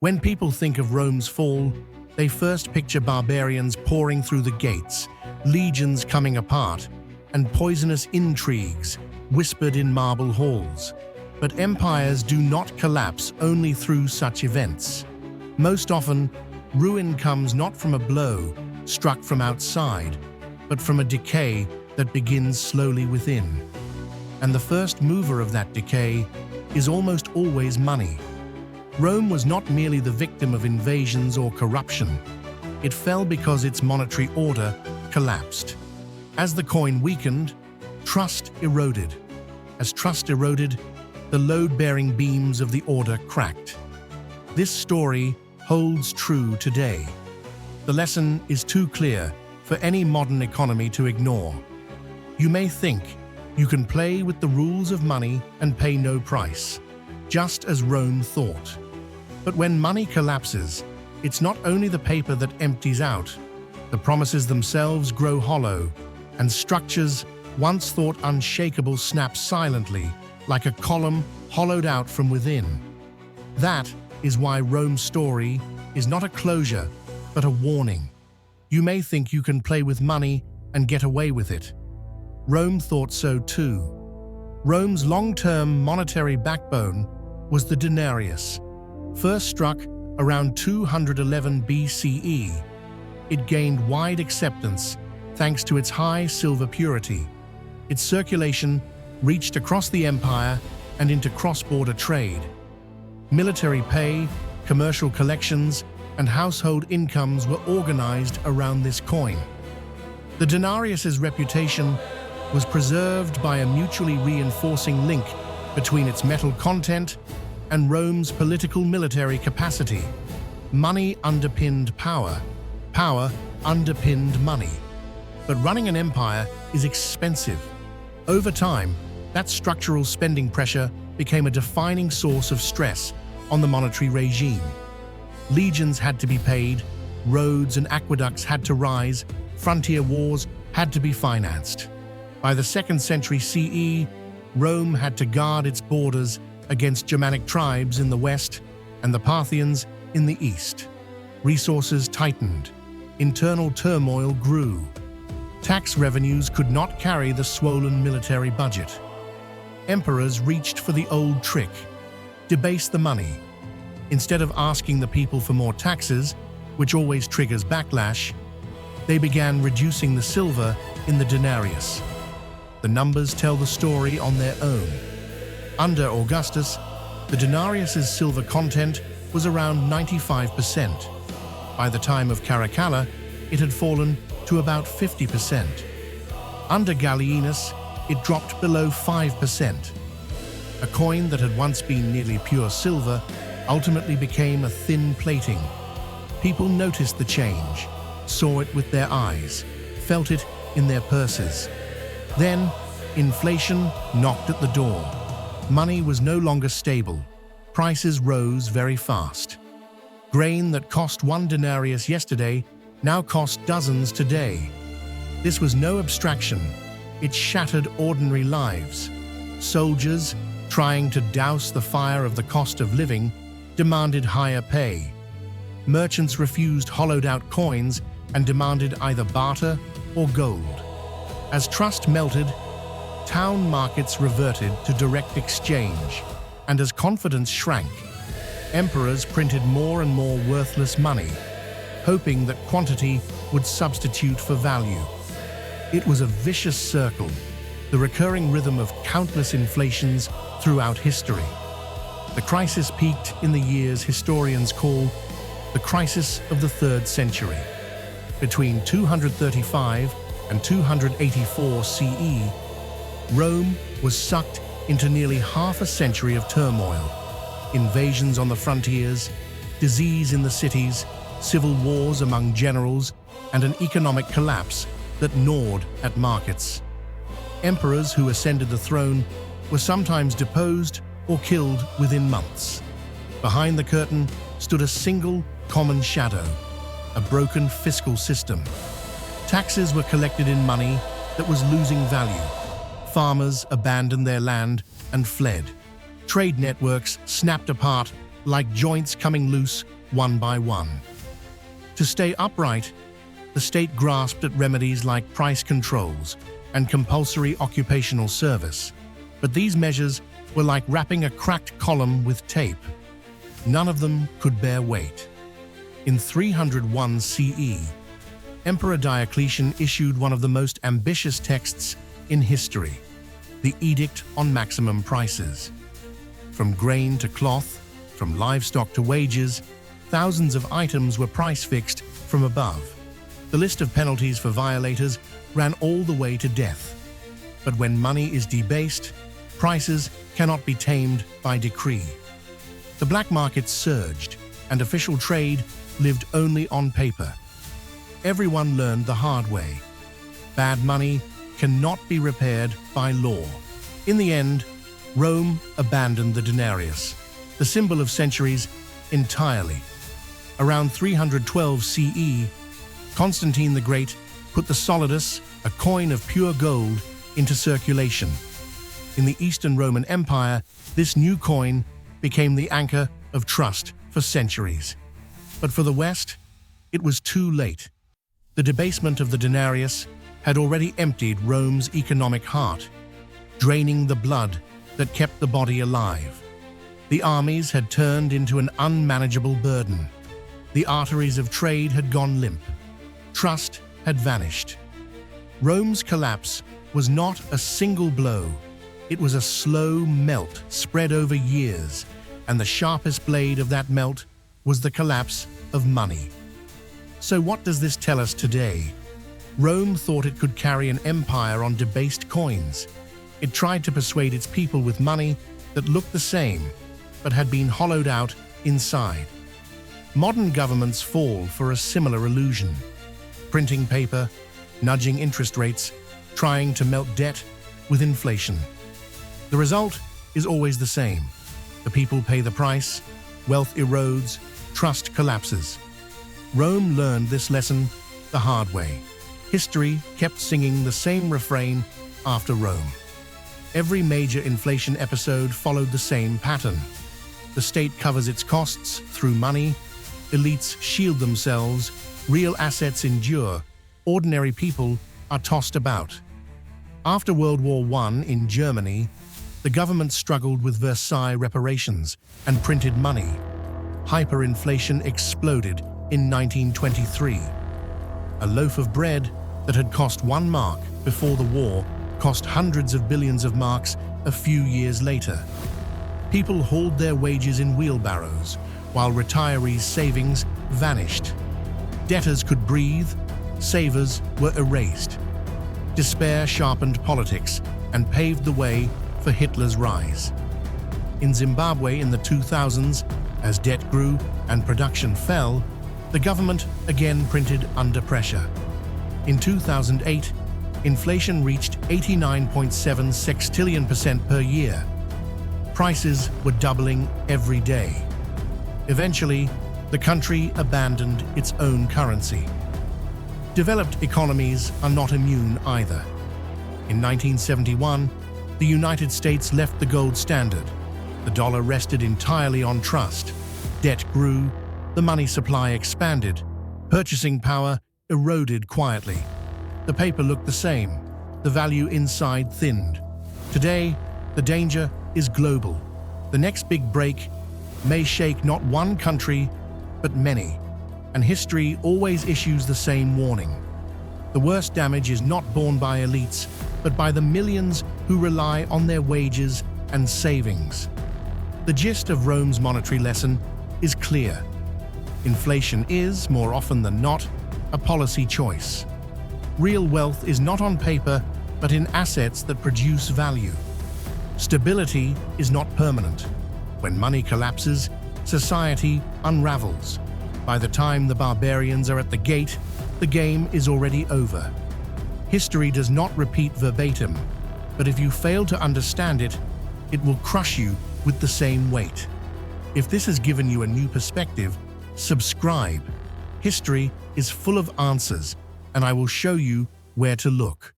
When people think of Rome's fall, they first picture barbarians pouring through the gates, legions coming apart, and poisonous intrigues whispered in marble halls. But empires do not collapse only through such events. Most often, ruin comes not from a blow struck from outside, but from a decay that begins slowly within. And the first mover of that decay is almost always money. Rome was not merely the victim of invasions or corruption. It fell because its monetary order collapsed. As the coin weakened, trust eroded. As trust eroded, the load-bearing beams of the order cracked. This story holds true today. The lesson is too clear for any modern economy to ignore. You may think you can play with the rules of money and pay no price, just as Rome thought. But when money collapses, it's not only the paper that empties out. The promises themselves grow hollow, and structures once thought unshakable snap silently, like a column hollowed out from within. That is why Rome's story is not a closure, but a warning. You may think you can play with money and get away with it. Rome thought so too. Rome's long-term monetary backbone was the denarius. First struck around 211 BCE, it gained wide acceptance thanks to its high silver purity. Its circulation reached across the empire and into cross-border trade. Military pay, commercial collections, and household incomes were organized around this coin. The denarius's reputation was preserved by a mutually reinforcing link between its metal content and Rome's political military capacity. Money underpinned power, power underpinned money. But running an empire is expensive. Over time, that structural spending pressure became a defining source of stress on the monetary regime. Legions had to be paid, roads and aqueducts had to rise, frontier wars had to be financed. By the 2nd century CE, Rome had to guard its borders against Germanic tribes in the west and the Parthians in the east. Resources tightened. Internal turmoil grew. Tax revenues could not carry the swollen military budget. Emperors reached for the old trick: debase the money. Instead of asking the people for more taxes, which always triggers backlash, they began reducing the silver in the denarius. The numbers tell the story on their own. Under Augustus, the denarius's silver content was around 95%. By the time of Caracalla, it had fallen to about 50%. Under Gallienus, it dropped below 5%. A coin that had once been nearly pure silver ultimately became a thin plating. People noticed the change, saw it with their eyes, felt it in their purses. Then, inflation knocked at the door. Money was no longer stable. Prices rose very fast. Grain that cost 1 denarius yesterday now cost dozens today. This was no abstraction. It shattered ordinary lives. Soldiers, trying to douse the fire of the cost of living, demanded higher pay. Merchants refused hollowed-out coins and demanded either barter or gold. As trust melted, town markets reverted to direct exchange, and as confidence shrank, emperors printed more and more worthless money, hoping that quantity would substitute for value. It was a vicious circle, the recurring rhythm of countless inflations throughout history. The crisis peaked in the years historians call the crisis of the 3rd century. Between 235 and 284 CE, Rome was sucked into nearly half a century of turmoil. Invasions on the frontiers, disease in the cities, civil wars among generals, and an economic collapse that gnawed at markets. Emperors who ascended the throne were sometimes deposed or killed within months. Behind the curtain stood a single common shadow: a broken fiscal system. Taxes were collected in money that was losing value. Farmers abandoned their land and fled. Trade networks snapped apart like joints coming loose one by one. To stay upright, the state grasped at remedies like price controls and compulsory occupational service, but these measures were like wrapping a cracked column with tape. None of them could bear weight. In 301 CE, Emperor Diocletian issued one of the most ambitious texts in history, the Edict on Maximum Prices. From grain to cloth, from livestock to wages, thousands of items were price-fixed from above. The list of penalties for violators ran all the way to death. But when money is debased, prices cannot be tamed by decree. The black market surged, and official trade lived only on paper. Everyone learned the hard way. Bad money cannot be repaired by law. In the end, Rome abandoned the denarius, the symbol of centuries, entirely. Around 312 CE, Constantine the Great put the solidus, a coin of pure gold, into circulation. In the Eastern Roman Empire, this new coin became the anchor of trust for centuries. But for the West, it was too late. The debasement of the denarius had already emptied Rome's economic heart, draining the blood that kept the body alive. The armies had turned into an unmanageable burden. The arteries of trade had gone limp. Trust had vanished. Rome's collapse was not a single blow. It was a slow melt spread over years, and the sharpest blade of that melt was the collapse of money. So what does this tell us today? Rome thought it could carry an empire on debased coins. It tried to persuade its people with money that looked the same, but had been hollowed out inside. Modern governments fall for a similar illusion. Printing paper, nudging interest rates, trying to melt debt with inflation. The result is always the same. The people pay the price, wealth erodes, trust collapses. Rome learned this lesson the hard way. History kept singing the same refrain after Rome. Every major inflation episode followed the same pattern. The state covers its costs through money, elites shield themselves, real assets endure, ordinary people are tossed about. After World War I in Germany, the government struggled with Versailles reparations and printed money. Hyperinflation exploded in 1923. A loaf of bread that had cost 1 mark before the war cost hundreds of billions of marks a few years later. People hauled their wages in wheelbarrows, while retirees' savings vanished. Debtors could breathe, savers were erased. Despair sharpened politics and paved the way for Hitler's rise. In Zimbabwe in the 2000s, as debt grew and production fell, the government again printed under pressure. In 2008, inflation reached 89.7 sextillion% per year. Prices were doubling every day. Eventually, the country abandoned its own currency. Developed economies are not immune either. In 1971, the United States left the gold standard. The dollar rested entirely on trust. Debt grew, the money supply expanded, purchasing power eroded quietly. The paper looked the same, the value inside thinned. Today, the danger is global. The next big break may shake not one country, but many, and history always issues the same warning. The worst damage is not borne by elites, but by the millions who rely on their wages and savings. The gist of Rome's monetary lesson is clear. Inflation is, more often than not, a policy choice. Real wealth is not on paper, but in assets that produce value. Stability is not permanent. When money collapses, society unravels. By the time the barbarians are at the gate, the game is already over. History does not repeat verbatim, but if you fail to understand it, it will crush you with the same weight. If this has given you a new perspective, subscribe. History is full of answers, and I will show you where to look.